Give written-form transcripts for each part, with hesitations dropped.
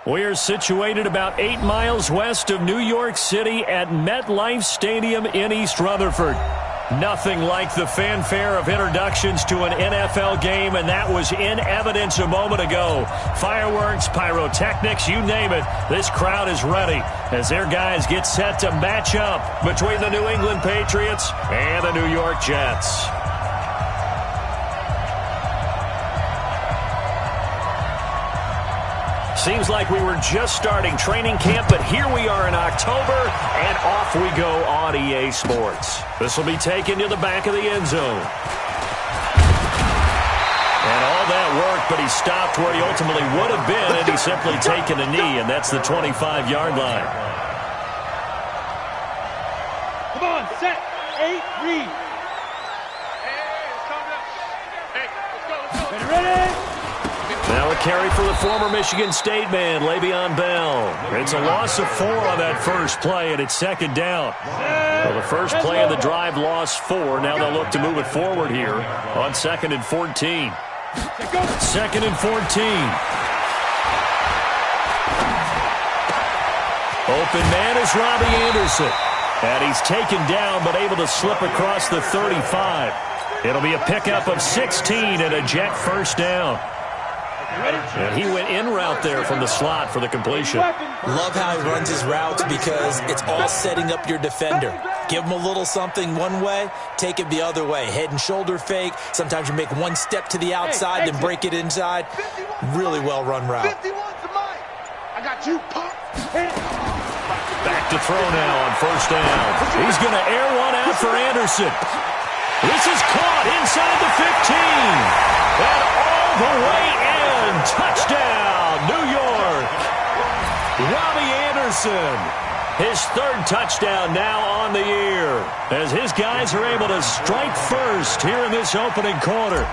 We are situated about 8 miles west of New York City at MetLife Stadium in East Rutherford. Nothing like the fanfare of introductions to an NFL game, and that was in evidence a moment ago. Fireworks, pyrotechnics, you name it. This crowd is ready as their guys get set to match up between the New England Patriots and the New York Jets. Seems like we were just starting training camp, but here we are in October, and off we go on EA Sports. This will be taken to the back of the end zone. And all that work, but he stopped where he ultimately would have been, and he's simply taken a knee, and that's the 25-yard line. Come on, set, 8, read. Ready? Now a carry for the former Michigan State man, Le'Veon Bell. It's a loss of 4 on that first play, and it's second down. Well, the first play of the drive lost 4. Now they'll look to move it forward here on 2nd and 14. 2nd and 14. Open man is Robbie Anderson. And he's taken down but able to slip across the 35. It'll be a pickup of 16 and a Jet first down. And he went in route there from the slot for the completion. Love how he runs his routes because it's all setting up your defender. Give him a little something one way, take it the other way. Head and shoulder fake. Sometimes you make one step to the outside, then break it inside. Really well-run route. I got you, punk. Back to throw now on first down. He's going to air one out for Anderson. This is caught inside the 15. And all the way in. Touchdown, New York. Robbie Anderson. His 3rd touchdown now on the year as his guys are able to strike first here in this opening quarter.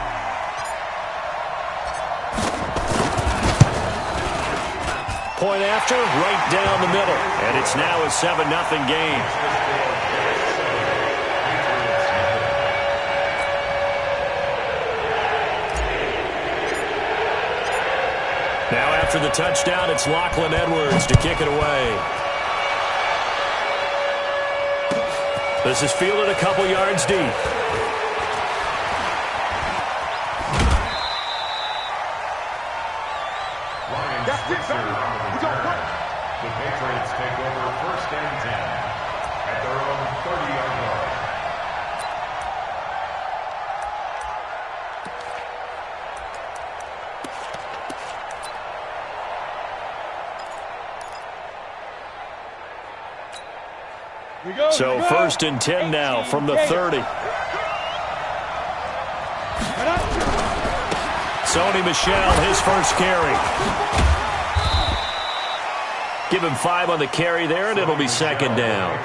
Point after, right down the middle. And it's now a 7-0 game. Now after the touchdown, it's Lachlan Edwards to kick it away. This is fielded a couple yards deep. The Patriots take over 1st and 10 at their own 30-yard line. So 1st and 10 now from the 30. Sony Michel, his first carry. Give him 5 on the carry there, and it'll be 2nd down.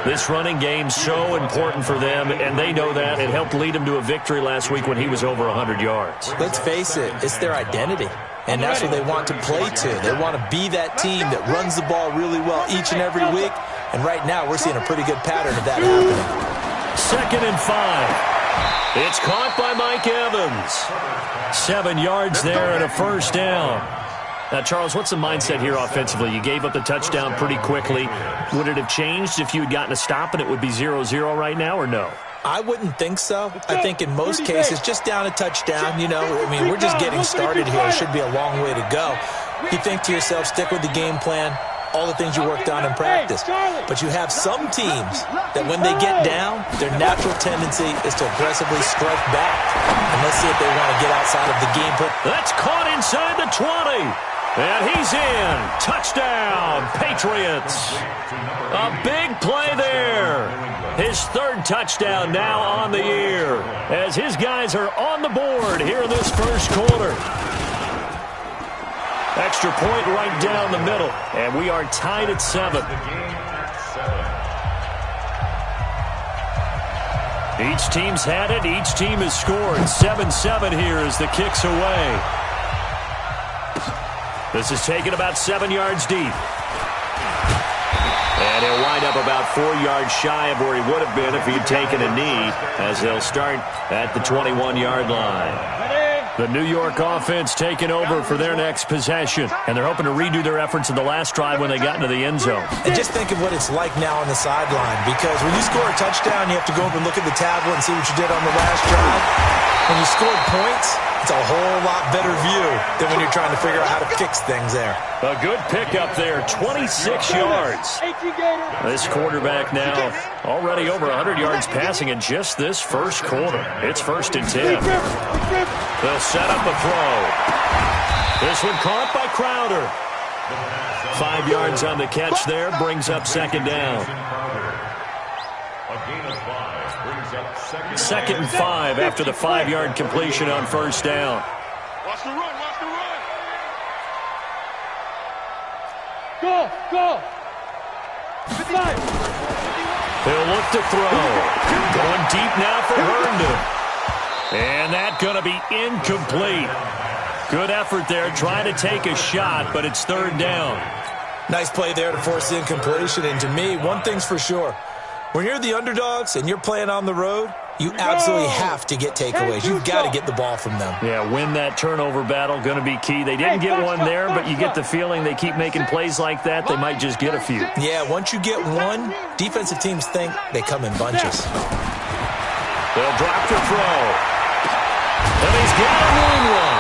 This running game's so important for them, and they know that. It helped lead them to a victory last week when he was over 100 yards. Let's face it, it's their identity, and that's what they want to play to. They want to be that team that runs the ball really well each and every week, and right now we're seeing a pretty good pattern of that happening. 2nd and 5. It's caught by Mike Evans. 7 yards there and a first down. Now, Charles, what's the mindset here offensively? You gave up the touchdown pretty quickly. Would it have changed if you had gotten a stop and it would be 0-0 right now, or no? I wouldn't think so. I think in most cases, just down a touchdown, you know, I mean, we're just getting started here. It should be a long way to go. You think to yourself, stick with the game plan, all the things you worked on in practice. But you have some teams that when they get down, their natural tendency is to aggressively strike back. And let's see if they want to get outside of the game plan. That's caught inside the 20. And he's in. Touchdown, Patriots. A big play there. His 3rd touchdown now on the year as his guys are on the board here in this first quarter. Extra point right down the middle, and we are tied at 7. Each team's had it. Each team has scored. 7-7 here as the kick's away. This is taken about 7 yards deep. And he'll wind up about 4 yards shy of where he would have been if he'd taken a knee, as they'll start at the 21-yard line. The New York offense taking over for their next possession, and they're hoping to redo their efforts in the last drive when they got into the end zone. And just think of what it's like now on the sideline, because when you score a touchdown, you have to go over and look at the tablet and see what you did on the last drive. When you scored points, it's a whole lot better view than when you're trying to figure out how to fix things there. A good pickup there, 26 yards. This quarterback now already over 100 yards passing in just this first quarter. It's 1st and 10. They'll set up a throw. This one caught by Crowder. 5 yards on the catch there, brings up 2nd down. A gain of 5 brings up 2nd and 5 after the 5-yard completion on 1st down. Watch the run, watch the run. Go. 55. He'll look to throw. Going deep now for Herndon. And that's going to be incomplete. Good effort there, trying to take a shot, but it's 3rd down. Nice play there to force the incompletion. And to me, one thing's for sure. When you're the underdogs and you're playing on the road, you absolutely have to get takeaways. You've got to get the ball from them. Yeah, win that turnover battle, going to be key. They didn't get one there, but you get the feeling they keep making plays like that, they might just get a few. Yeah, once you get one, defensive teams think they come in bunches. They'll drop the throw. And he's got a long one.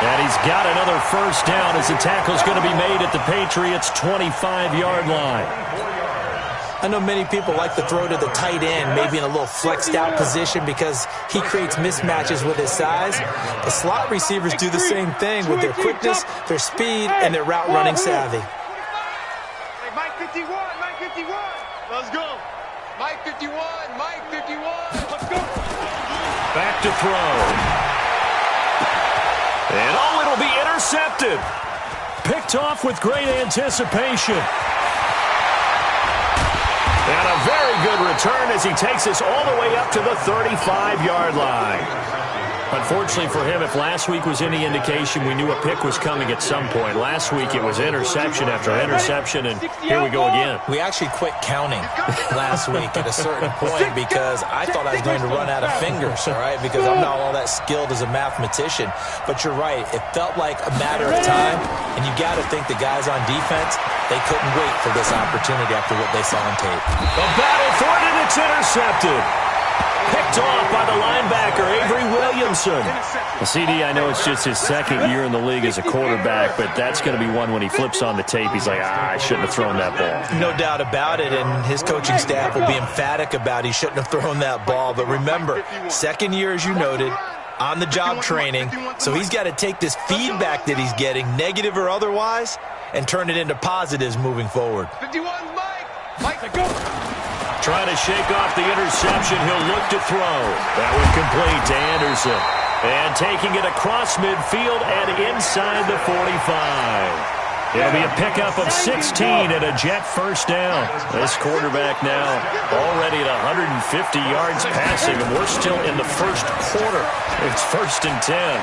And he's got another 1st down as the tackle's going to be made at the Patriots' 25-yard line. I know many people like to throw to the tight end, maybe in a little flexed out position because he creates mismatches with his size. The slot receivers do the same thing with their quickness, their speed, and their route running savvy. Hey, Mike 51, Mike 51. Let's go. Mike 51, Mike 51. Let's go. Back to throw. And it'll be intercepted. Picked off with great anticipation. And a very good return as he takes us all the way up to the 35-yard line. Unfortunately for him, if last week was any indication, we knew a pick was coming at some point. Last week it was interception after interception, and here we go again. We actually quit counting last week at a certain point because I thought I was going to run out of fingers, all right, because I'm not all that skilled as a mathematician. But you're right. It felt like a matter of time, and you got to think the guys on defense, they couldn't wait for this opportunity after what they saw on tape. A battle for it, and it's intercepted. Picked off by the linebacker, Avery Williamson. Well, CD, I know it's just his 2nd year in the league as a quarterback, but that's going to be one when he flips on the tape, he's like, I shouldn't have thrown that ball. No doubt about it, and his coaching staff will be emphatic about he shouldn't have thrown that ball. But remember, 2nd year, as you noted, on-the-job training, so he's got to take this feedback that he's getting, negative or otherwise, and turn it into positives moving forward. 51, Mike. Mike, go. Trying to shake off the interception. He'll look to throw. That one complete to Anderson. And taking it across midfield and inside the 45. It'll be a pickup of 16 and a Jet 1st down. This quarterback now already at 150 yards passing, and we're still in the 1st quarter. It's 1st and 10.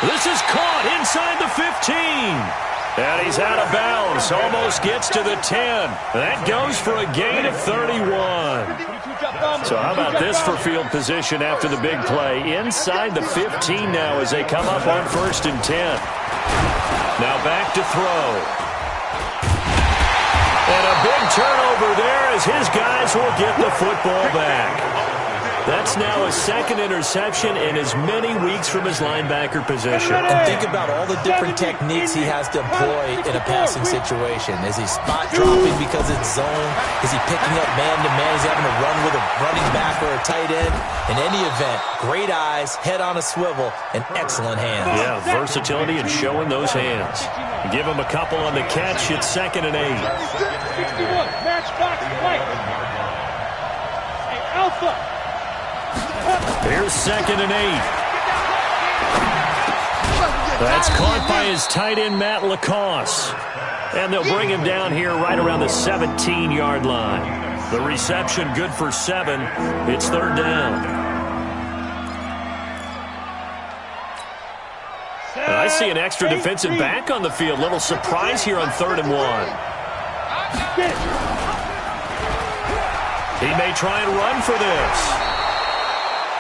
This is caught inside the 15. And he's out of bounds, almost gets to the 10. That goes for a gain of 31. So how about this for field position after the big play? Inside the 15 now as they come up on 1st and 10. Now back to throw. And a big turnover there as his guys will get the football back. That's now a 2nd interception in as many weeks from his linebacker position. And think about all the different techniques he has to employ in a passing situation. Is he spot dropping because it's zone? Is he picking up man-to-man? Is he having to run with a running back or a tight end? In any event, great eyes, head on a swivel, and excellent hands. Yeah, versatility and showing those hands. Give him a couple on the catch. It's 2nd and 8. 61, match box, Mike. Hey, Alpha. Here's 2nd and 8. That's caught by his tight end, Matt Lacoste. And they'll bring him down here right around the 17-yard line. The reception good for 7. It's 3rd down. And I see an extra defensive back on the field. Little surprise here on 3rd and 1. He may try and run for this.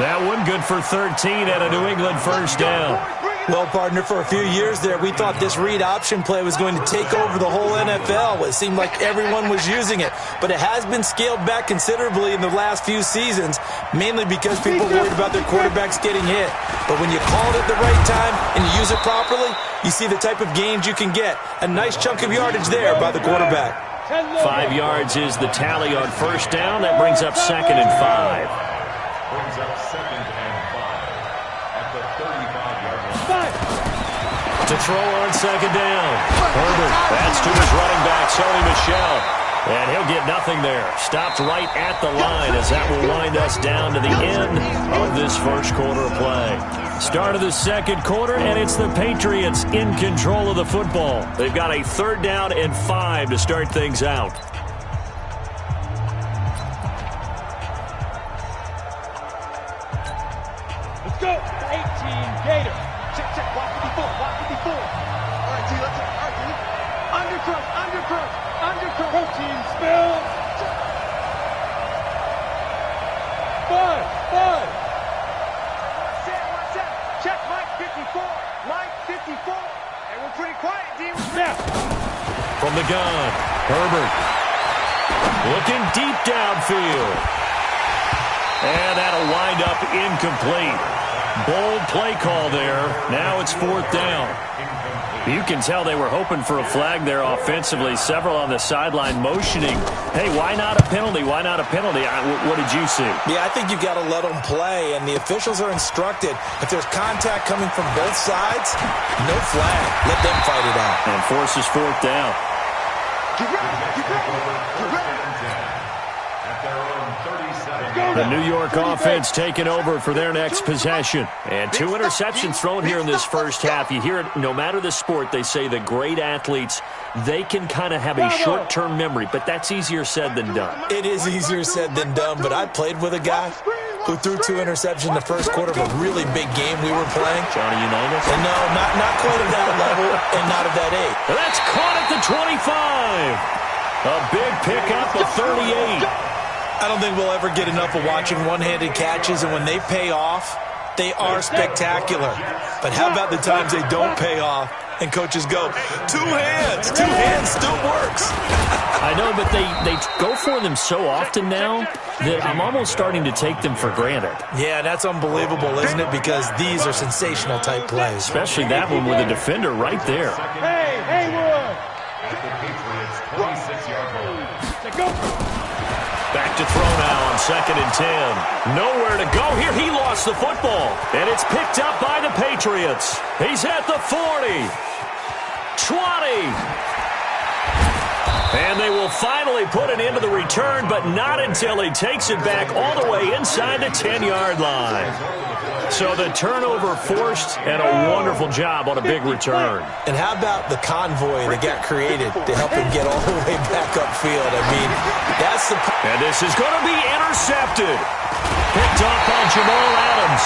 That one good for 13 at a New England first down. Well, partner, for a few years there, we thought this read option play was going to take over the whole NFL. It seemed like everyone was using it, but it has been scaled back considerably in the last few seasons, mainly because people are worried about their quarterbacks getting hit. But when you call it at the right time and you use it properly, you see the type of gains you can get. A nice chunk of yardage there by the quarterback. 5 yards is the tally on first down. That brings up 2nd and 5. Brings up 2nd and 5 at the 35-yard line. To throw on 2nd down. Herbert, that's to his running back, Sony Michel. And he'll get nothing there. Stopped right at the line as that will wind us down to the end of this first quarter of play. Start of the second quarter, and it's the Patriots in control of the football. They've got a 3rd down and 5 to start things out. Let's go. 18 Gator. Check. Block 54. Block 54. All right, T. Let's go. All right, T. Undercrunch. Protein spill. 5. Watch out. Check Mike 54. Mike 54. And we're pretty quiet, D. Snap. From the gun, Herbert. Looking deep downfield. And that'll wind up incomplete. Bold play call there. Now it's 4th down. You can tell they were hoping for a flag there offensively. Several on the sideline motioning. Hey, why not a penalty? Why not a penalty? What did you see? Yeah, I think you've got to let them play, and the officials are instructed. If there's contact coming from both sides, no flag. Let them fight it out. And forces 4th down. Get ready. At their own 37. The New York offense taking over for their next possession. And 2 interceptions thrown here in this first half. You hear it, no matter the sport, they say the great athletes, they can kind of have a short-term memory, but that's easier said than done. It is easier said than done, but I played with a guy who threw 2 interceptions in the first quarter of a really big game we were playing. Johnny Unitas? And no, not quite at that level and not at that age. That's caught at the 25. A big pickup of 38. I don't think we'll ever get enough of watching one-handed catches, and when they pay off, they are spectacular. But how about the times they don't pay off and coaches go, 2 hands still works. I know, but they go for them so often now that I'm almost starting to take them for granted. Yeah, that's unbelievable, isn't it? Because these are sensational type plays. Especially that one with a defender right there. Hey, Haywood. At the Patriots' 26-yard line. Go. Back to throw now on 2nd and 10. Nowhere to go here. He lost the football. And it's picked up by the Patriots. He's at the 40. 20. And they will finally put an end to the return, but not until he takes it back all the way inside the 10-yard line. So the turnover forced, and a wonderful job on a big return. And how about the convoy that got created to help him get all the way back upfield? I mean, that's the... And this is going to be intercepted. Picked off by Jamal Adams.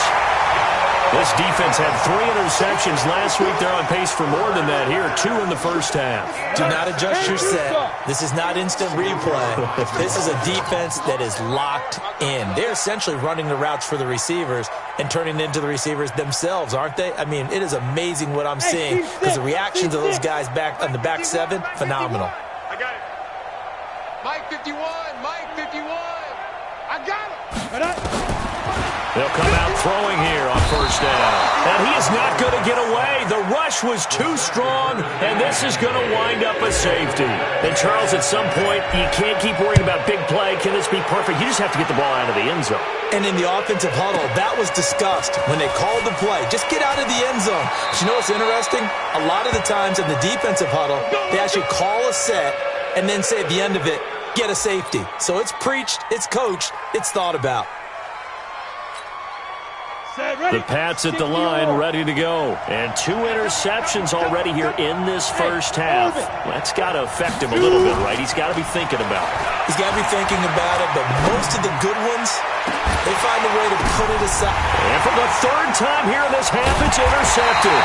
This defense had 3 interceptions last week. They're on pace for more than that here. 2 in the first half. Do not adjust your set. This is not instant replay. This is a defense that is locked in. They're essentially running the routes for the receivers and turning into the receivers themselves, aren't they? I mean, it is amazing what I'm seeing because the reactions of those guys back on the back 7, phenomenal. I got it. Mike 51. Mike 51. I got it. They'll come out throwing here on first down. And he is not going to get away. The rush was too strong, and this is going to wind up a safety. And, Charles, at some point, you can't keep worrying about big play. Can this be perfect? You just have to get the ball out of the end zone. And in the offensive huddle, that was discussed when they called the play. Just get out of the end zone. But you know what's interesting? A lot of the times in the defensive huddle, they actually call a set and then say at the end of it, get a safety. So it's preached, it's coached, it's thought about. The Pats at the line, ready to go. And 2 interceptions already here in this first half. That's got to affect him a little bit, right? He's got to be thinking about it. He's got to be thinking about it, but most of the good ones, they find a way to put it aside. And for the 3rd time here in this half, it's intercepted.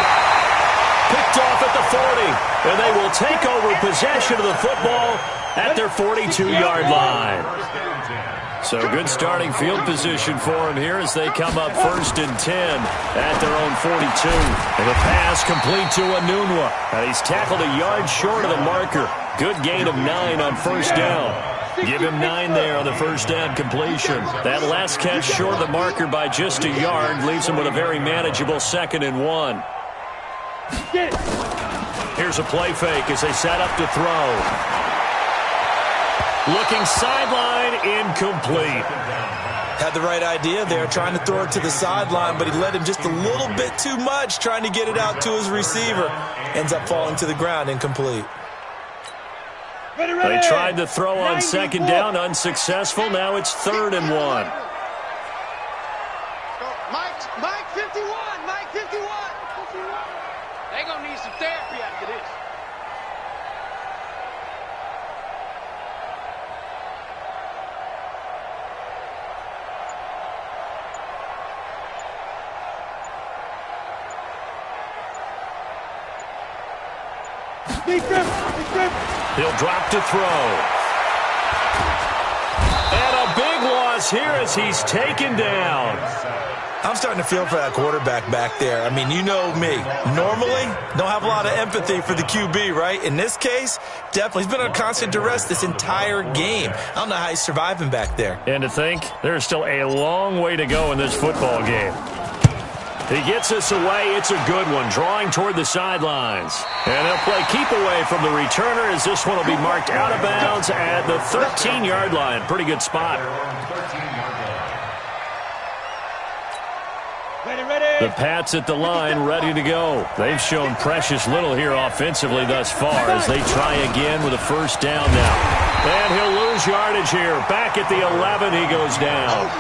Picked off at the 40. And they will take over possession of the football at their 42-yard line. So good starting field position for him here as they come up 1st and 10 at their own 42. And the pass complete to Anunwa. And he's tackled a yard short of the marker. Good gain of 9 on 1st down. Give him 9 there on the 1st down completion. That last catch short of the marker by just a yard leaves him with a very manageable 2nd and 1. Here's a play fake as they set up to throw. Looking sideline, incomplete. Had the right idea there, trying to throw it to the sideline, but he led him just a little bit too much, trying to get it out to his receiver. Ends up falling to the ground, incomplete. They tried to throw on 2nd down, unsuccessful. Now it's 3rd and 1. Mike 51, Mike 51. They're going to need some therapy after this. He'll drop to throw. And a big loss here as he's taken down. I'm starting to feel for that quarterback back there. I mean, you know me. Normally, don't have a lot of empathy for the QB, right? In this case, definitely. He's been on constant duress this entire game. I don't know how he's surviving back there. And to think, there's still a long way to go in this football game. He gets us away. It's a good one, drawing toward the sidelines. And they'll play keep away from the returner as this one will be marked out of bounds at the 13-yard line. Pretty good spot. The Pats at the line, ready to go. They've shown precious little here offensively thus far as they try again with a 1st down now. And he'll lose yardage here. Back at the 11, he goes down.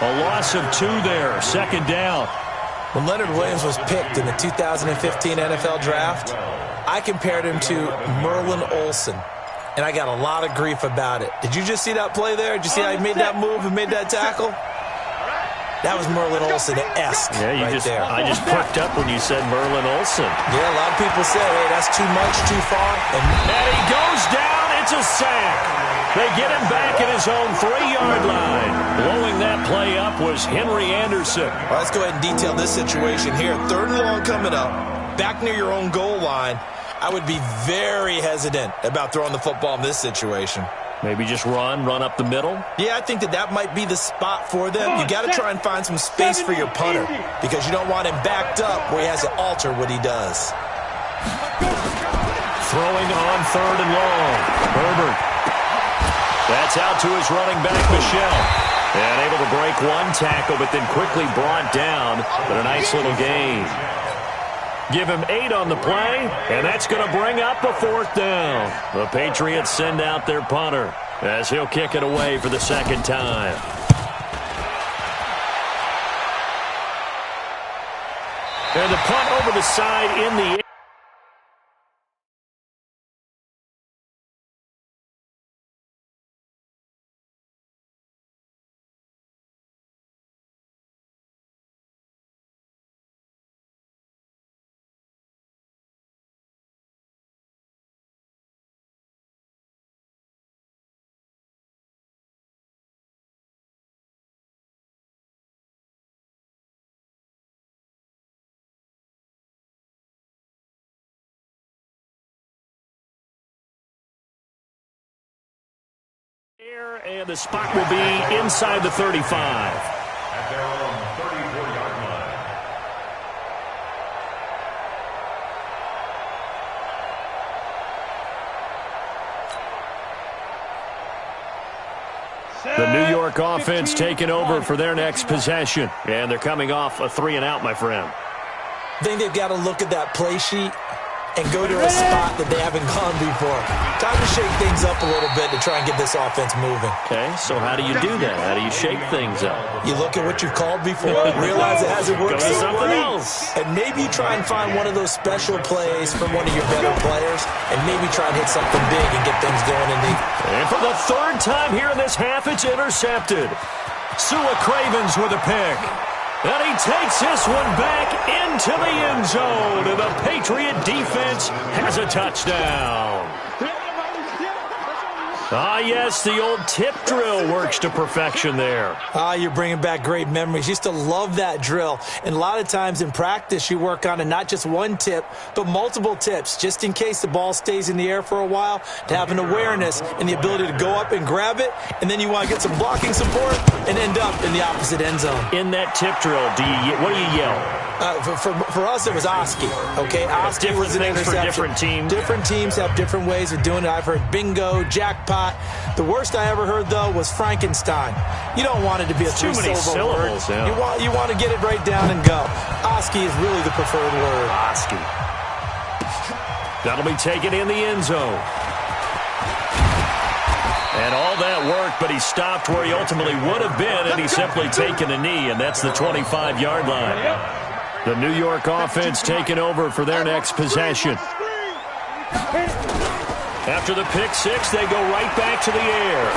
A loss of 2 there, 2nd down. When Leonard Williams was picked in the 2015 NFL Draft, I compared him to Merlin Olsen, and I got a lot of grief about it. Did you just see that play there? Did you see how he made that move and made that tackle? That was Merlin Olsen-esque there. I just perked up when you said Merlin Olsen. Yeah, a lot of people say, hey, that's too much, too far. And he goes down. It's a sack. They get him back at his own 3-yard line. Blowing that play up was Henry Anderson. Well, let's go ahead and detail this situation here. 3rd and long coming up, back near your own goal line. I would be very hesitant about throwing the football in this situation. Maybe just run up the middle? Yeah, I think that might be the spot for them. You got to try and find some space for your punter because you don't want him backed up where he has to alter what he does. Throwing on 3rd and long. Herbert. That's out to his running back, Michel. And able to break 1 tackle, but then quickly brought down. But a nice little gain. Give him 8 on the play, and that's going to bring up a 4th down. The Patriots send out their punter as he'll kick it away for the 2nd time. And the punt over the side in the air. And the spot will be inside the 35. At their own 34-yard line. The New York offense taking over for their next possession. And they're coming off a 3-and-out, my friend. I think they've got to look at that play sheet and go to a spot that they haven't gone before. Time to shake things up a little bit to try and get this offense moving. Okay, so how do you do that? How do you shake things up? You look at what you've called before, realize it hasn't worked Go to so something well, else. and maybe try and find one of those special plays from one of your better players, and maybe try and hit something big and get things going in the... And for the 3rd time here in this half, it's intercepted. Sua Cravens with a pick. And he takes this one back into the end zone. And the Patriot defense has a touchdown. Ah, yes, the old tip drill works to perfection there. Ah, you're bringing back great memories. Used to love that drill. And a lot of times in practice, you work on it, not just one tip, but multiple tips, just in case the ball stays in the air for a while, to have an awareness and the ability to go up and grab it, and then you want to get some blocking support and end up in the opposite end zone. In that tip drill, what do you yell? For us, it was Oski. Okay, Oski was an interception. For different teams. Different teams have different ways of doing it. I've heard bingo, jackpot. The worst I ever heard, though, was Frankenstein. You don't want it to be a three-syllable word. Yeah. You want to get it right down and go. Oski is really the preferred word. Oski. That'll be taken in the end zone. And all that work, but he stopped where he ultimately would have been had he simply taken a knee, and that's the 25-yard line. The New York offense taking over for their next possession. After the pick six, they go right back to the air.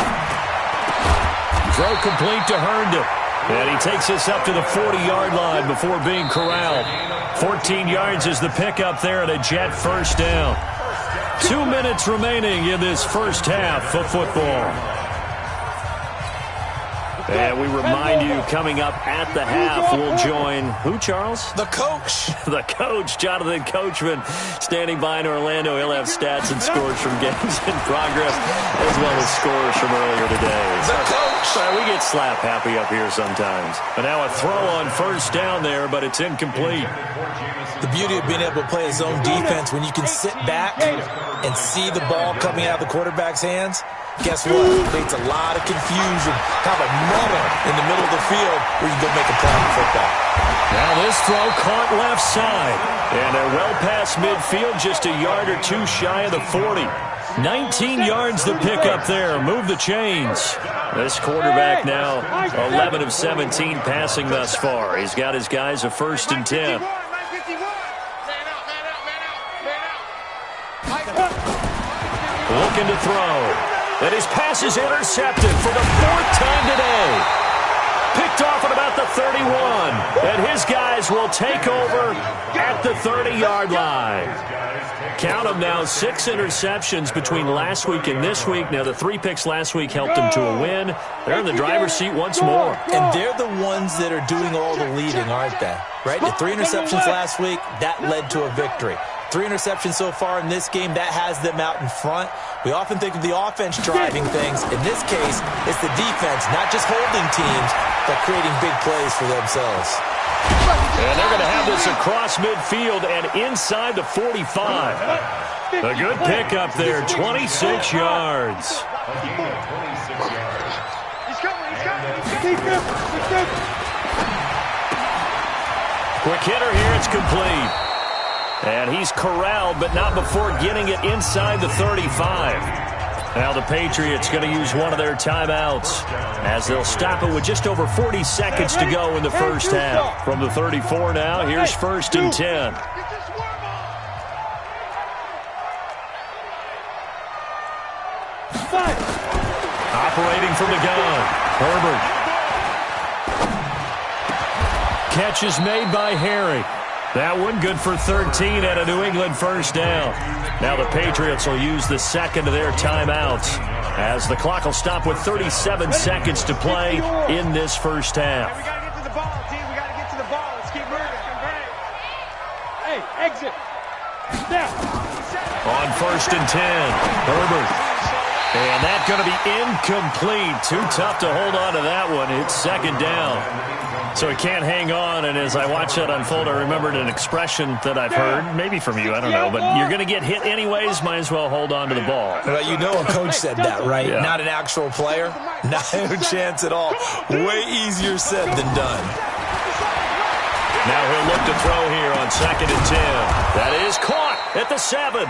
Throw complete to Herndon. And he takes us up to the 40-yard line before being corralled. 14 yards is the pickup there and a Jet first down. 2 minutes remaining in this first half of football. And we remind you, coming up at the half, we'll join who, Charles? The coach. The coach, Jonathan Coachman, standing by in Orlando. He'll have stats and scores from games in progress, as well as scores from earlier today. The coach. We get slap happy up here sometimes. But now a throw on first down there, but it's incomplete. The beauty of being able to play a zone defense when you can sit back and see the ball coming out of the quarterback's hands. Guess what? It creates a lot of confusion, kind of a muddle in the middle of the field where you go make a play on football. Now this throw caught left side. And they're well past midfield, just a yard or two shy of the 40. 19 yards to pick up there. Move the chains. This quarterback now 11 of 17 passing thus far. He's got his guys a 1st and 10. Looking to throw. And his pass is intercepted for the 4th time today. Picked off at about the 31. And his guys will take over at the 30-yard line. Count them now, 6 interceptions between last week and this week. Now, the 3 picks last week helped them to a win. They're in the driver's seat once more. And they're the ones that are doing all the leading, aren't they? Right? The 3 interceptions last week, that led to a victory. 3 interceptions so far in this game, that has them out in front. We often think of the offense driving things. In this case, it's the defense, not just holding teams, but creating big plays for themselves. And they're going to have this across midfield and inside the 45. A good pickup there, 26 yards. Quick hitter here, it's complete. And he's corralled, but not before getting it inside the 35. Now the Patriots going to use one of their timeouts as they'll stop it with just over 40 seconds to go in the first half. From the 34 now, here's 1st and 10. Operating from the gun, Herbert. Catch is made by Harry. That one good for 13 at a New England first down. Now the Patriots will use the second of their timeouts as the clock will stop with 37 seconds to play in this first half. We got to get to the ball, team. We got to get to the ball. Let's keep moving. Hey, exit. Step. On 1st and 10, Herbert. And that's going to be incomplete. Too tough to hold on to that one. It's 2nd down. So he can't hang on, and as I watch that unfold, I remembered an expression that I've heard, maybe from you, I don't know, but you're going to get hit anyways, might as well hold on to the ball. Well, you know a coach said that, right? Yeah. Not an actual player. Not a chance at all. Way easier said than done. Now he'll look to throw here on 2nd and 10. That is caught at the 7.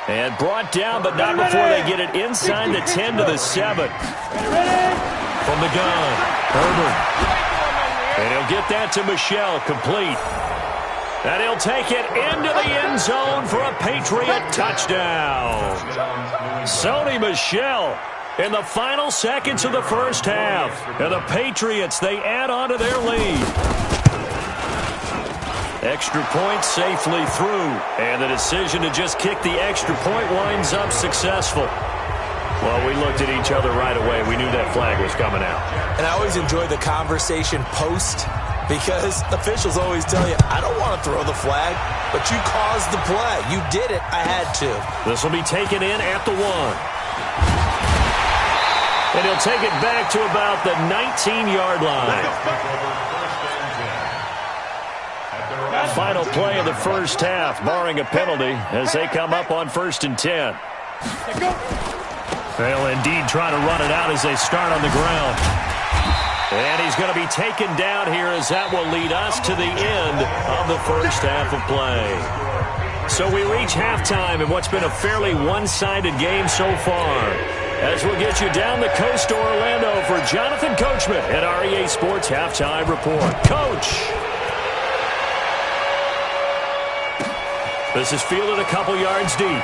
And brought down, but not before they get it inside the 10 to the 7. From the gun, Herbert. And he'll get that to Michel, complete. And he'll take it into the end zone for a Patriot touchdown. Sony Michel in the final seconds of the first half. And the Patriots, they add on to their lead. Extra point safely through. And the decision to just kick the extra point winds up successful. Well, we looked at each other right away. We knew that flag was coming out. And I always enjoy the conversation post because officials always tell you, I don't want to throw the flag, but you caused the play. You did it. I had to. This will be taken in at the 1. And he'll take it back to about the 19-yard line. Final play of the first half, barring a penalty, as they come up on 1st and 10. They'll indeed try to run it out as they start on the ground. And he's going to be taken down here as that will lead us to the end of the first half of play. So we reach halftime in what's been a fairly one-sided game so far. As we'll get you down the coast to Orlando for Jonathan Coachman at REA Sports Halftime Report. Coach! This is fielded a couple yards deep.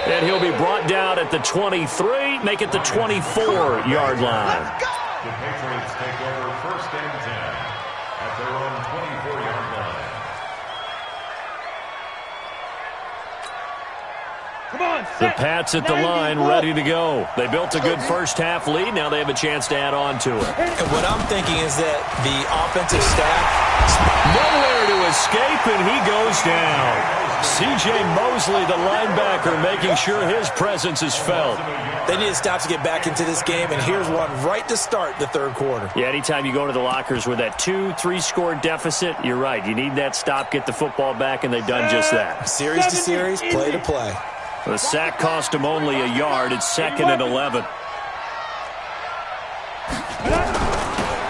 And he'll be brought down at the 23, make it the 24-yard line. The Patriots take over 1st and 10 at their own 24-yard line. Come on, The Pats at the line, ready to go. They built a good first-half lead. Now they have a chance to add on to it. And what I'm thinking is that the offensive staff, Nowhere to escape, and he goes down. C.J. Mosley, the linebacker, making sure his presence is felt. they need to stop to get back into this game, and here's one right to start the third quarter. Yeah, anytime you go to the lockers with that 2-3-score deficit, you're right. You need that stop, get the football back, and they've done just that. Series to series, play to play. The sack cost him only a yard. It's 2nd and 11.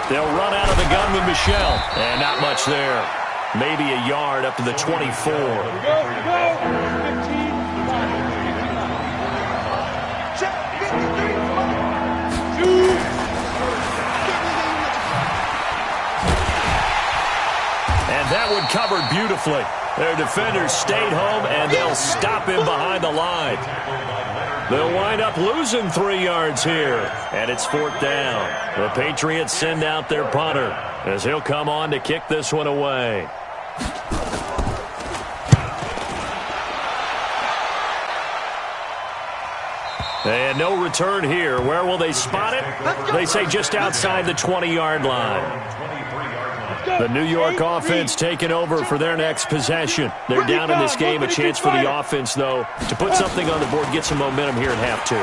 They'll run out of the gun with Michelle. And not much there. Maybe a yard up to the 24. And that one covered beautifully. Their defenders stayed home, and they'll stop him behind the line. They'll wind up losing 3 yards here, and it's 4th down. The Patriots send out their punter as he'll come on to kick this one away. And no return here. Where will they spot it? They say just outside the 20-yard line. The New York offense taking over for their next possession. They're down in this game. A chance for the offense, though, to put something on the board, get some momentum here at half 2.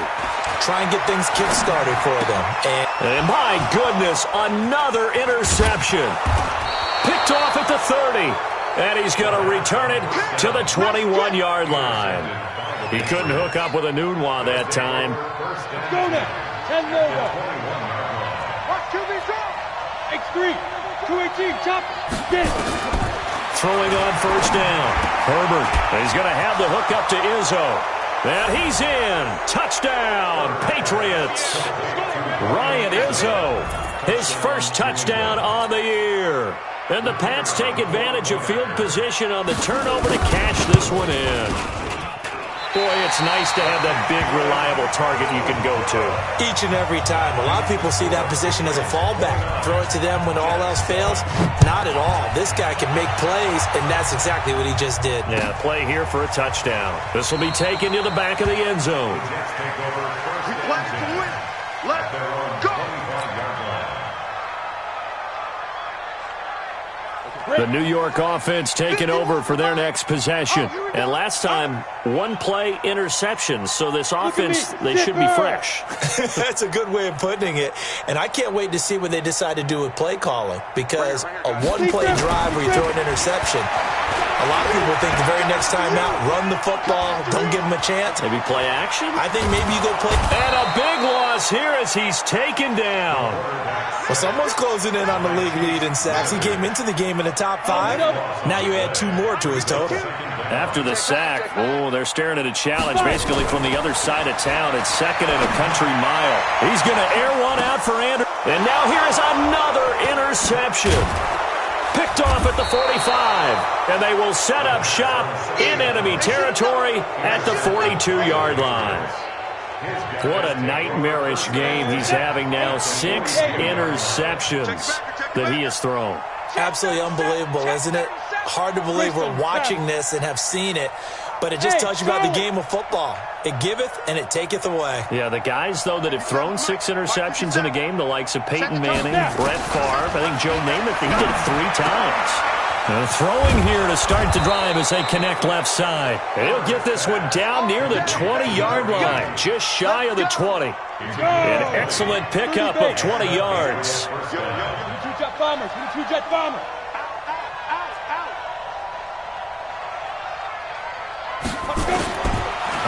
Try and get things kick-started for them. And my goodness, another interception. Picked off at the 30. And he's going to return it to the 21-yard line. He couldn't hook up with a Nunwa that time. Go now. 10 more. Watch QB drop. X3. 218. Chop. Get. Throwing on 1st down. Herbert. He's going to have the hook up to Izzo. And he's in. Touchdown, Patriots. Ryan Izzo. His first touchdown on the year. And the Pats take advantage of field position on the turnover to cash this one in. Boy, it's nice to have that big, reliable target you can go to. Each and every time. A lot of people see that position as a fallback. Throw it to them when all else fails. Not at all. This guy can make plays, and that's exactly what he just did. Yeah, play here for a touchdown. This will be taken to the back of the end zone. Let's go. The New York offense taking over for their next possession. And last time, 1-play interception. So this offense, they should be fresh. That's a good way of putting it. And I can't wait to see what they decide to do with play calling. Because a 1-play drive where you throw an interception, a lot of people think the very next time out, run the football, don't give them a chance. Maybe play action? I think maybe you go play. And a big loss here as he's taken down. Well, someone's closing in on the league lead in sacks. He came into the game in the top 5. Now you add 2 more to his total. After the sack, they're staring at a challenge basically from the other side of town. It's 2nd and a country mile. He's going to air one out for Anderson. And now here is another interception. Picked off at the 45. And they will set up shop in enemy territory at the 42-yard line. What a nightmarish game he's having now. 6 interceptions that he has thrown. Absolutely unbelievable, isn't it? Hard to believe we're watching this and have seen it But it just tells you about the game of football. It giveth and it taketh away. Yeah, the guys, though, that have thrown 6 interceptions in a game, the likes of Peyton Manning, Brett Favre, I think Joe Namath, he did it 3 times. Throwing here to start the drive as they connect left side. He'll get this one down near the 20-yard line, just shy of the 20. An excellent pickup of 20 yards.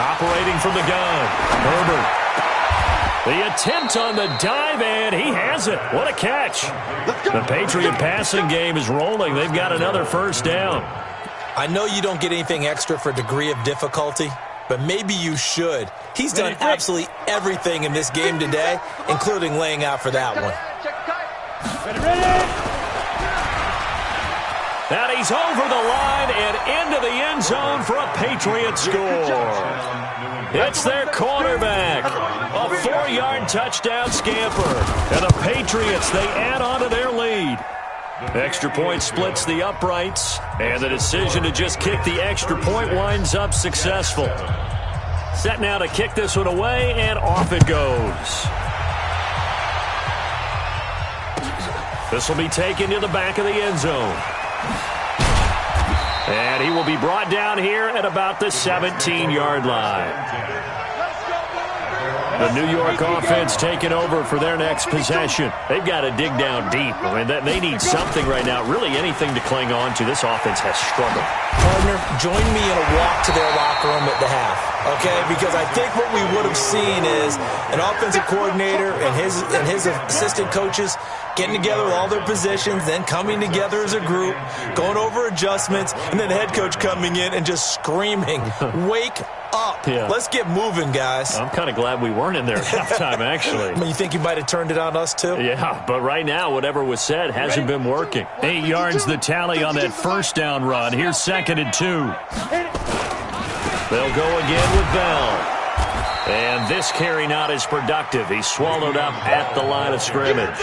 Operating from the gun, Herbert. The attempt on the dive, and he has it. What a catch. The Patriot passing game is rolling. They've got another first down. I know you don't get anything extra for degree of difficulty, but maybe you should. He's done absolutely everything in this game today, including laying out for that one. And he's over the line and into the end zone for a Patriot score. It's their quarterback. A 4-yard touchdown scamper. And the Patriots, they add on to their lead. Extra point splits the uprights. And the decision to just kick the extra point winds up successful. Set now to kick this one away, and off it goes. This will be taken to the back of the end zone. And he will be brought down here at about the 17-yard line. The New York offense taking over for their next possession. They've got to dig down deep. I mean, they need something right now, really anything to cling on to. This offense has struggled. Partner, join me in a walk to their locker room at the half, okay? Because I think what we would have seen is an offensive coordinator and his assistant coaches getting together with all their positions, then coming together as a group, going over adjustments, and then the head coach coming in and just screaming, wake up. Yeah. Let's get moving, guys. I'm kind of glad we weren't in there at halftime, actually. You think you might have turned it on us, too? Yeah, but right now, whatever was said hasn't been working. 8 yards the tally on that first down run. Here's 2nd and 2. They'll go again with Bell. And this carry not as productive. He's swallowed up at the line of scrimmage.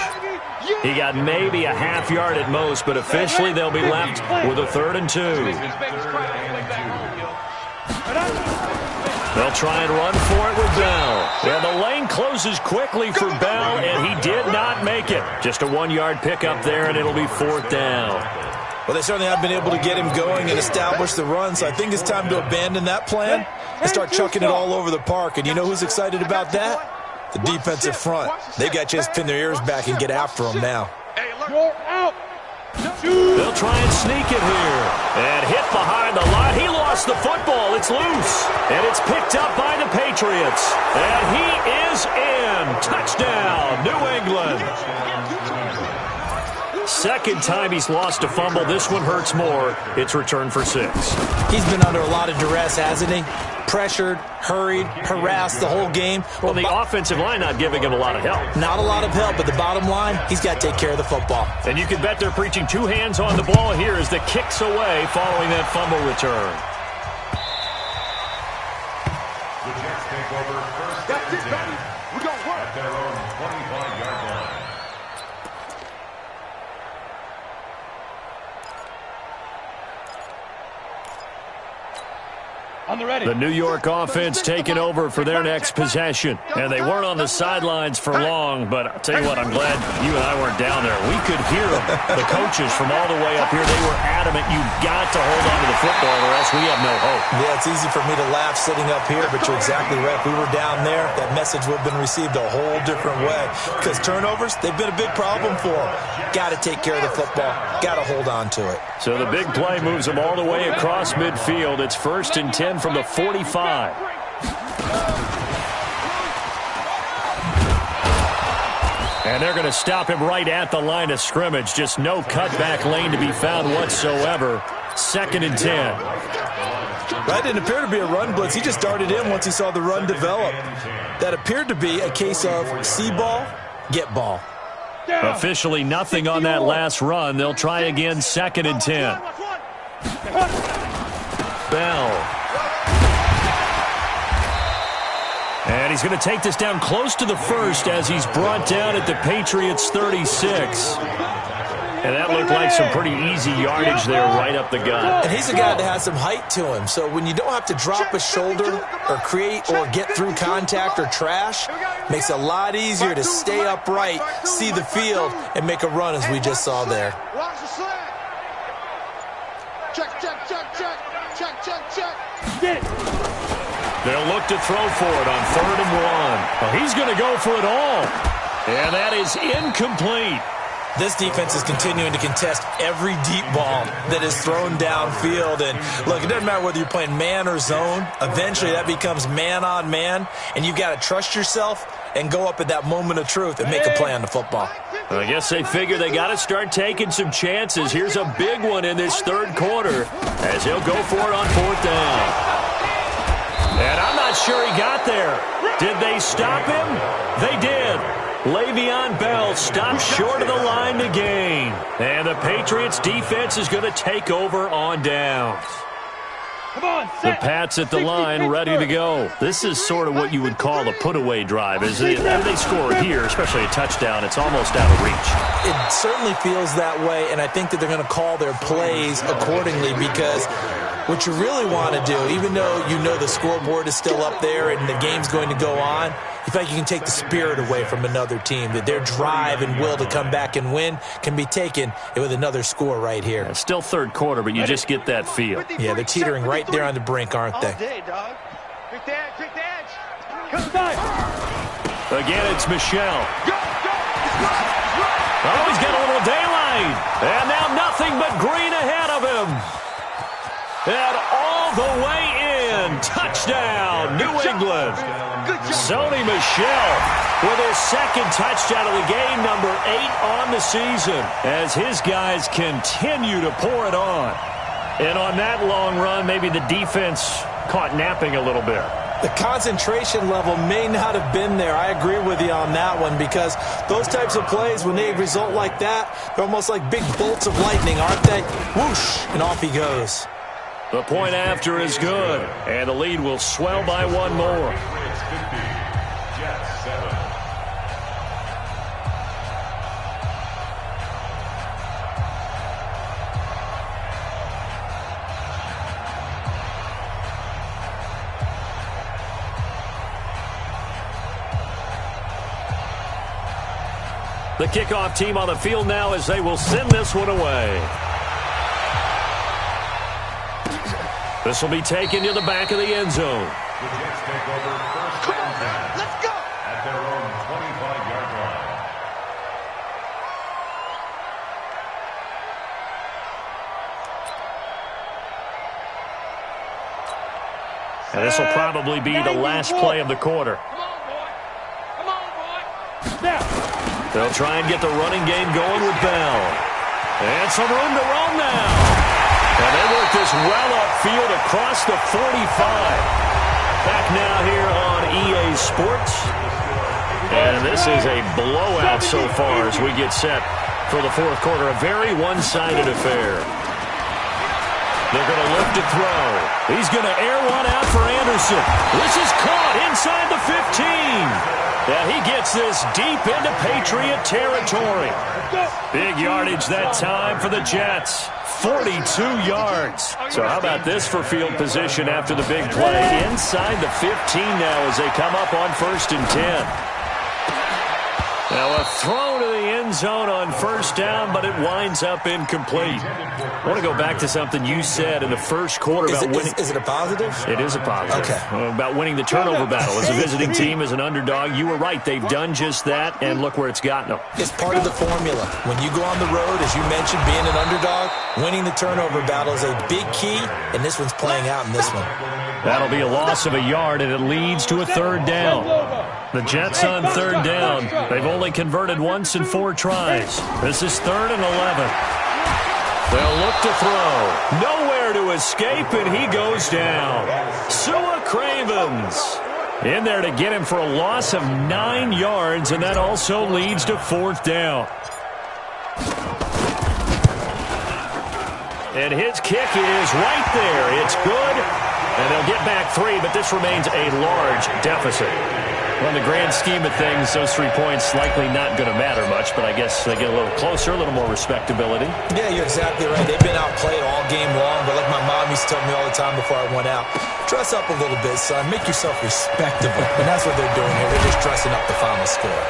He got maybe a half yard at most, but officially they'll be left with a 3rd and 2. They'll try and run for it with Bell. And the lane closes quickly for Bell, and he did not make it. Just a 1-yard pickup there, and it'll be 4th down. Well, they certainly have been able to get him going and establish the run, so I think it's time to abandon that plan and start chucking it all over the park. And you know who's excited about that? The defensive front. They got just pin their ears back and get after him now. They'll try and sneak it here. And hit behind the line. He lost the football. It's loose. And it's picked up by the Patriots. And he is in. Touchdown, New England. Second time he's lost a fumble. This one hurts more. It's returned for 6. He's been under a lot of duress, hasn't he? Pressured, hurried, harassed the whole game. Well, the offensive line not giving him a lot of help. Not a lot of help, but the bottom line, he's got to take care of the football. And you can bet they're preaching 2 hands on the ball here as the kick's away following that fumble return. The Jets take over 1st and 10 at their own 25-yard line. The New York offense taking over for their next possession. And they weren't on the sidelines for long, but I'll tell you what, I'm glad you and I weren't down there. We could hear them. The coaches from all the way up here, they were adamant, you've got to hold on to the football or else we have no hope. Yeah, it's easy for me to laugh sitting up here, but you're exactly right. If we were down there, that message would have been received a whole different way. Because turnovers, they've been a big problem for them. Got to take care of the football. Got to hold on to it. So the big play moves them all the way across midfield. It's 1st and 10 from the 45. And they're going to stop him right at the line of scrimmage. Just no cutback lane to be found whatsoever. 2nd and 10. That didn't appear to be a run blitz. He just darted in once he saw the run develop. That appeared to be a case of see ball, get ball. Officially nothing on that last run. They'll try again, 2nd and 10. Bell. And he's going to take this down close to the 1st as he's brought down at the Patriots' 36. And that looked like some pretty easy yardage there right up the gut. And he's a guy that has some height to him. So when you don't have to drop a shoulder or create or get through contact or trash, makes it a lot easier to stay upright, see the field, and make a run as we just saw there. Watch the slant. Check, check, check, check. Check, check, check. They'll look to throw for it on 3rd and 1. Well, he's going to go for it all. And that is incomplete. This defense is continuing to contest every deep ball that is thrown downfield. And, look, it doesn't matter whether you're playing man or zone. Eventually, that becomes man on man, and you've got to trust yourself and go up at that moment of truth and make a play on the football. I guess they figure they got to start taking some chances. Here's a big one in this 3rd quarter as he'll go for it on 4th down. And I'm not sure he got there. Did they stop him? They did. Le'Veon Bell stopped short of the line to gain. And the Patriots defense is going to take over on downs. The Pats at the line ready to go. This is sort of what you would call a put-away drive. As they score here, especially a touchdown, it's almost out of reach. It certainly feels that way, and I think that they're going to call their plays accordingly because what you really want to do, even though you know the scoreboard is still up there and the game's going to go on, you feel like you can take the spirit away from another team, that their drive and will to come back and win can be taken with another score right here. It's still 3rd quarter, but you just get that feel. Yeah, they're teetering right there on the brink, aren't they? Pick the edge, pick the edge. Again, it's Michelle. Oh, he's got a little daylight. And now nothing but green ahead of him. And all the way in. Touchdown, New England. Sony Michel with his 2nd touchdown of the game, number 8 on the season, as his guys continue to pour it on. And on that long run, maybe the defense caught napping a little bit. The concentration level may not have been there. I agree with you on that one because those types of plays, when they result like that, they're almost like big bolts of lightning, aren't they? Whoosh, and off he goes. The point after is good, and the lead will swell by 1 more. Jets 7. The kickoff team on the field now as they will send this one away. This will be taken to the back of the end zone. The Jets take over 1st and 10. Let's go. At their own 25-yard line. And this will probably be the last play of the quarter. Come on, boy. Come on, boy. Now. They'll try and get the running game going with Bell. And some room to roam now. And they work this well upfield across the 45. Back now here on EA Sports. And this is a blowout so far as we get set for the 4th quarter. A very one-sided affair. They're going to look to throw. He's going to air one out for Anderson. This is caught inside the 15. Yeah, he gets this deep into Patriot territory. Big yardage that time for the Jets. 42 yards. So how about this for field position after the big play? Inside the 15 now as they come up on 1st and 10. Now a throw to the end zone on 1st down, but it winds up incomplete. I want to go back to something you said in the 1st quarter about winning. Is it a positive? It is a positive. Okay. About winning the turnover battle. As a visiting team, as an underdog, you were right. They've done just that, and look where it's gotten them. It's part of the formula. When you go on the road, as you mentioned, being an underdog, winning the turnover battle is a big key, and this one's playing out in this one. That'll be a loss of a yard, and it leads to a 3rd down. The Jets on 3rd down. They've only converted once in 4 tries. This is 3rd and 11. They'll look to throw. Nowhere to escape, and he goes down. Sua Cravens in there to get him for a loss of 9 yards, and that also leads to 4th down. And his kick is right there. It's good. And they'll get back 3, but this remains a large deficit. Well, in the grand scheme of things, those 3 points likely not going to matter much, but I guess they get a little closer, a little more respectability. Yeah, you're exactly right. They've been outplayed all game long, but like my mom used to tell me all the time before I went out, dress up a little bit, son. Make yourself respectable. And that's what they're doing here. They're just dressing up the final score.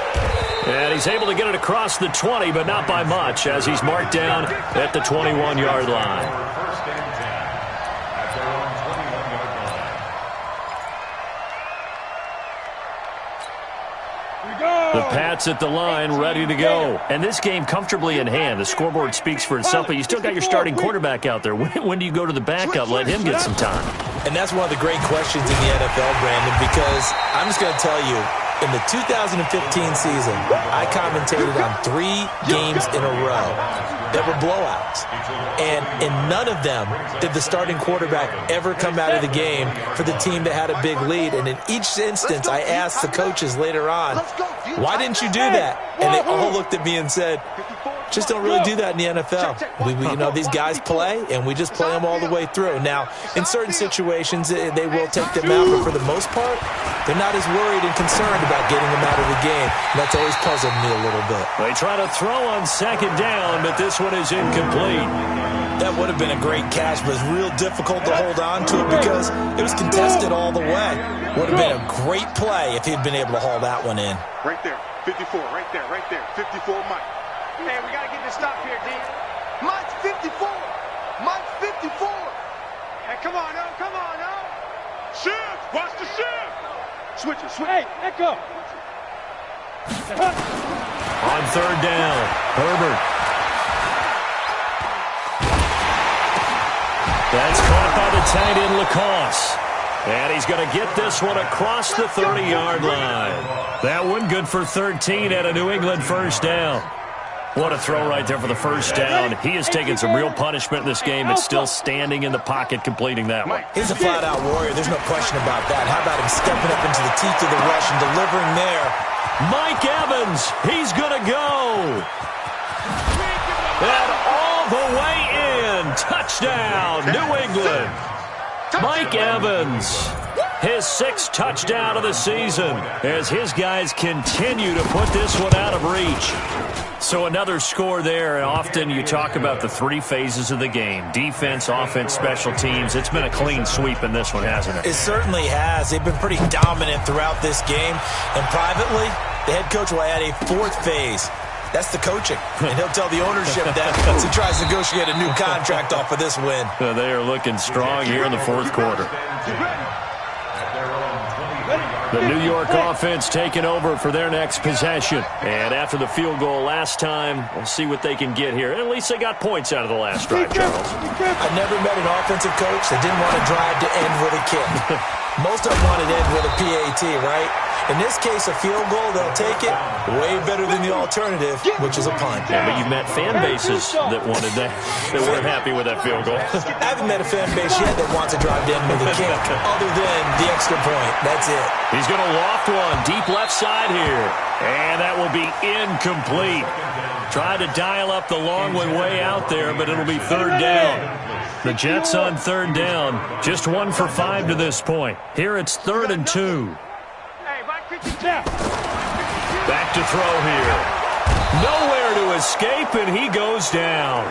And he's able to get it across the 20, but not by much, as he's marked down at the 21-yard line. First and 10 at their own 21-yard line. The Pats at the line, ready to go. And this game comfortably in hand. The scoreboard speaks for itself, but you still got your starting quarterback out there. When do you go to the backup? Let him get some time. And that's one of the great questions in the NFL, Brandon, because I'm just going to tell you, in the 2015 season, I commentated on 3 games in a row that were blowouts. And in none of them did the starting quarterback ever come out of the game for the team that had a big lead. And in each instance, I asked the coaches later on, why didn't you do that? And they all looked at me and said, just don't really do that in the NFL. You know, these guys play, and we just play them all the way through. Now, in certain situations, they will take them out, but for the most part, they're not as worried and concerned about getting them out of the game. And that's always puzzled me a little bit. They try to throw on second down, but this one is incomplete. That would have been a great catch, but it's real difficult to hold on to it because it was contested all the way. Would have been a great play if he'd been able to haul that one in. Right there, 54, right there, 54, Mike. Hey, we got to get this stop here, D. Mike's 54. Mike's 54. Hey, come on, now. Come on, now. Shift. Watch the shift. Switch it. Hey, echo. On third down, Herbert. That's caught by the tight end, Lacoste. And he's going to get this one across the 30-yard line. That one good for 13 at a New England first down. What a throw right there for the first down. He has taken some real punishment in this game, but still standing in the pocket completing that one. He's a flat-out warrior. There's no question about that. How about him stepping up into the teeth of the rush and delivering there? Mike Evans, he's going to go. And all the way in. Touchdown, New England. Mike Evans, his 6th touchdown of the season as his guys continue to put this one out of reach. So another score there, and often you talk about the 3 phases of the game. Defense, offense, special teams. It's been a clean sweep in this one, hasn't it? It certainly has. They've been pretty dominant throughout this game. And privately, the head coach will add a 4th phase. That's the coaching. And he'll tell the ownership that as he tries to negotiate a new contract off of this win. They are looking strong here in the 4th quarter. The New York offense taking over for their next possession. And after the field goal last time, we'll see what they can get here. At least they got points out of the last drive, Charles. I never met an offensive coach that didn't want to drive to end with a kick. Most of them want to end with a PAT, right? In this case, a field goal, they'll take it way better than the alternative, which is a punt. Yeah, but you've met fan bases that wanted that, that weren't happy with that field goal. I haven't met a fan base yet that wants to drive in with a kick, other than the extra point. That's it. He's going to loft one deep left side here, and that will be incomplete. Tried to dial up the long one way out there, but it'll be 3rd down. The Jets on 3rd down, just 1 for 5 to this point. Here it's 3rd and 2. Back to throw here. Nowhere to escape, and he goes down.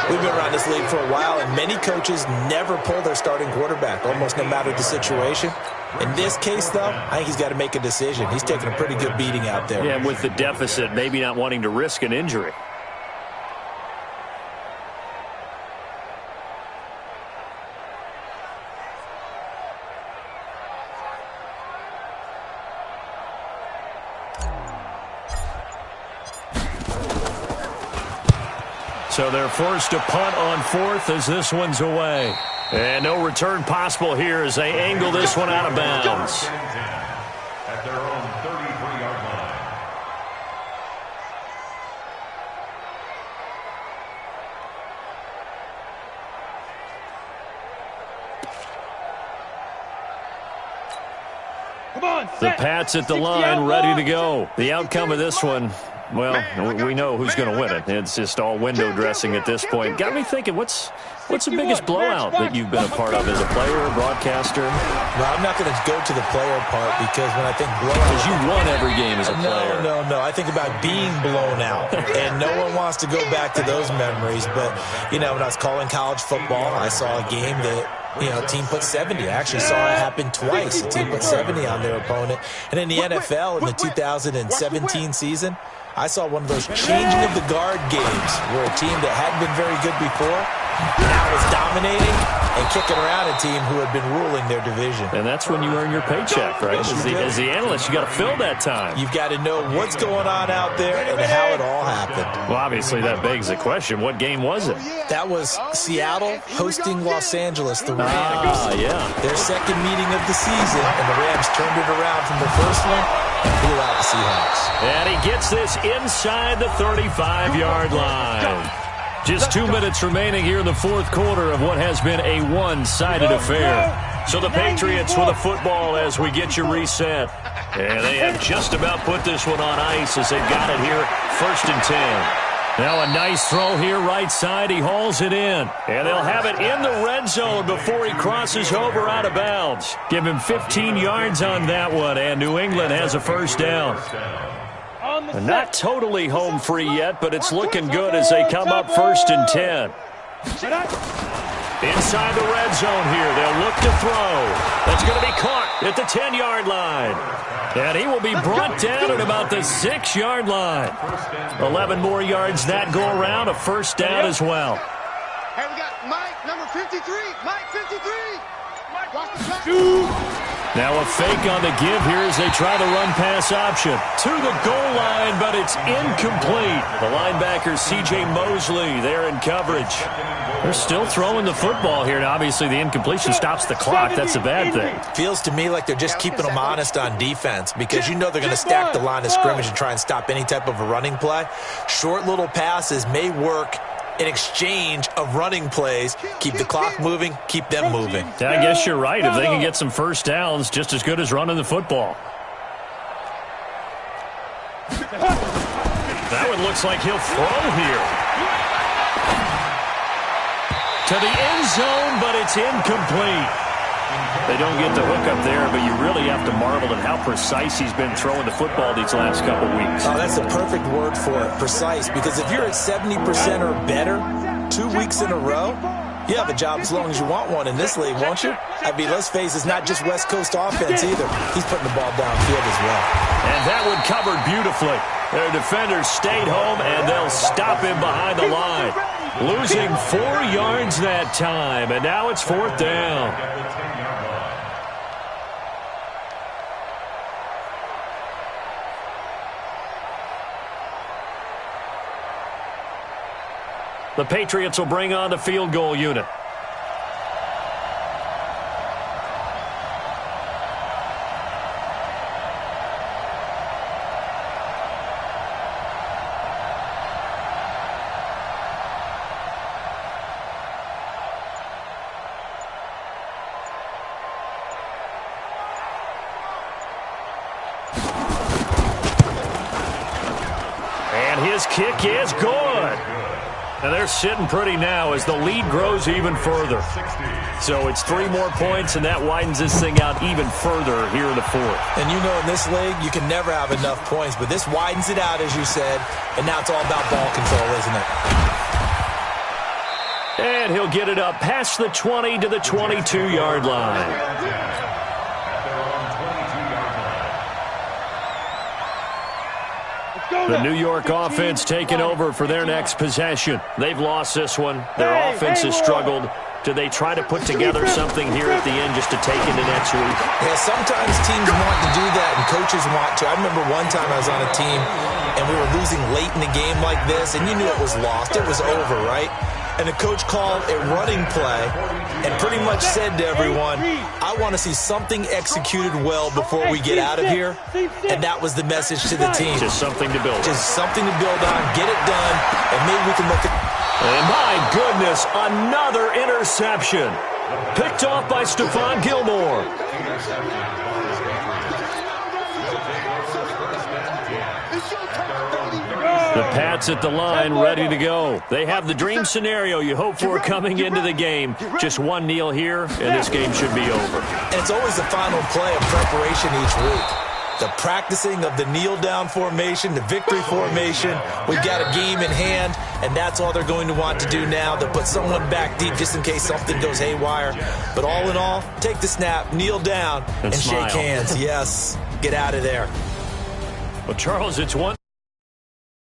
We've been around this league for a while, and many coaches never pull their starting quarterback, almost no matter the situation. In this case, though, I think he's got to make a decision. He's taking a pretty good beating out there. Yeah, with the deficit, maybe not wanting to risk an injury. So they're forced to punt on 4th as this one's away. And no return possible here as they angle this one out of bounds. At their own 33-yard line. Come on, The Pats at the line, ready to go. The outcome of this one, Well, we know who's going to win it. It's just all window dressing at this point. Got me thinking, what's the biggest blowout that you've been a part of as a player, a broadcaster? No, I'm not going to go to the player part because when I think blowout... Because you won every game as a player. No. I think about being blown out, and no one wants to go back to those memories. But, when I was calling college football, I saw a game that... a team put 70. I actually saw it happen twice. A team put 70 on their opponent. And in the NFL, in the 2017 season, I saw one of those changing of the guard games where a team that hadn't been very good before now is dominating and kicking around a team who had been ruling their division. And that's when you earn your paycheck, right? As the analyst, you got to fill that time. You've got to know what's going on out there and how it all happened. Well, obviously, that begs the question, what game was it? That was Seattle hosting Los Angeles, the Rams. Yeah. Their second meeting of the season, and the Rams turned it around from the first one and blew out the Seahawks. And he gets this inside the 35-yard line. Just 2 minutes remaining here in the fourth quarter of what has been a one-sided affair. So the Patriots with a football as we get you reset. And they have just about put this one on ice as they've got it here, 1st and 10. Now a nice throw here right side. He hauls it in. And they'll have it in the red zone before he crosses over out of bounds. Give him 15 yards on that one, and New England has a first down. Not totally home free yet, but it's looking good as they come up 1st and 10. Inside the red zone here, they'll look to throw. That's going to be caught at the 10-yard line. And he will be brought down at about the 6-yard line. 11 more yards that go around, a first down as well. Hey, we got Mike, number 53. Mike, 53. Mike, watch the back. Now a fake on the give here as they try the run-pass option. To the goal line, but it's incomplete. The linebacker, C.J. Mosley, there in coverage. They're still throwing the football here, and obviously the incompletion stops the clock. That's a bad thing. Feels to me like they're just keeping them honest on defense because you know they're going to stack the line of scrimmage and try and stop any type of a running play. Short little passes may work in exchange of running plays. Keep the clock moving, keep them moving. Yeah, I guess you're right. If they can get some first downs, just as good as running the football. That one looks like he'll throw here. To the end zone, but it's incomplete. They don't get the hook up there, but you really have to marvel at how precise he's been throwing the football these last couple weeks. Oh, that's the perfect word for it, precise, because if you're at 70% or better 2 weeks in a row, you have a job as long as you want one in this league, won't you? I mean, let's face it, it's not just West Coast offense either. He's putting the ball downfield as well. And that one covered beautifully. Their defenders stayed home, and they'll stop him behind the line. Losing 4 yards that time, and now it's 4th down. The Patriots will bring on the field goal unit. And his kick is good. And they're sitting pretty now as the lead grows even further. So it's 3 more points, and that widens this thing out even further here in the 4th. And you know in this league, you can never have enough points, but this widens it out, as you said, and now it's all about ball control, isn't it? And he'll get it up past the 20 to the 22-yard line. The New York offense taking over for their next possession. They've lost this one. Their offense has struggled. Do they try to put together something here at the end just to take into next week? Yeah, sometimes teams want to do that and coaches want to. I remember one time I was on a team and we were losing late in the game like this, and you knew it was lost. It was over, right? And the coach called a running play and pretty much said to everyone, I want to see something executed well before we get out of here. And that was the message to the team. Just something to build on. Just something to build on, get it done, and maybe we can look at... And my goodness, another interception. Picked off by Stephon Gilmore. The Pats at the line, ready to go. They have the dream scenario you hope for coming into the game. Just one kneel here, and this game should be over. And it's always the final play of preparation each week. The practicing of the kneel-down formation, the victory formation. We've got a game in hand, and that's all they're going to want to do now. They'll put someone back deep just in case something goes haywire. But all in all, take the snap, kneel down, and shake hands. Yes, get out of there. Well, Charles, it's one.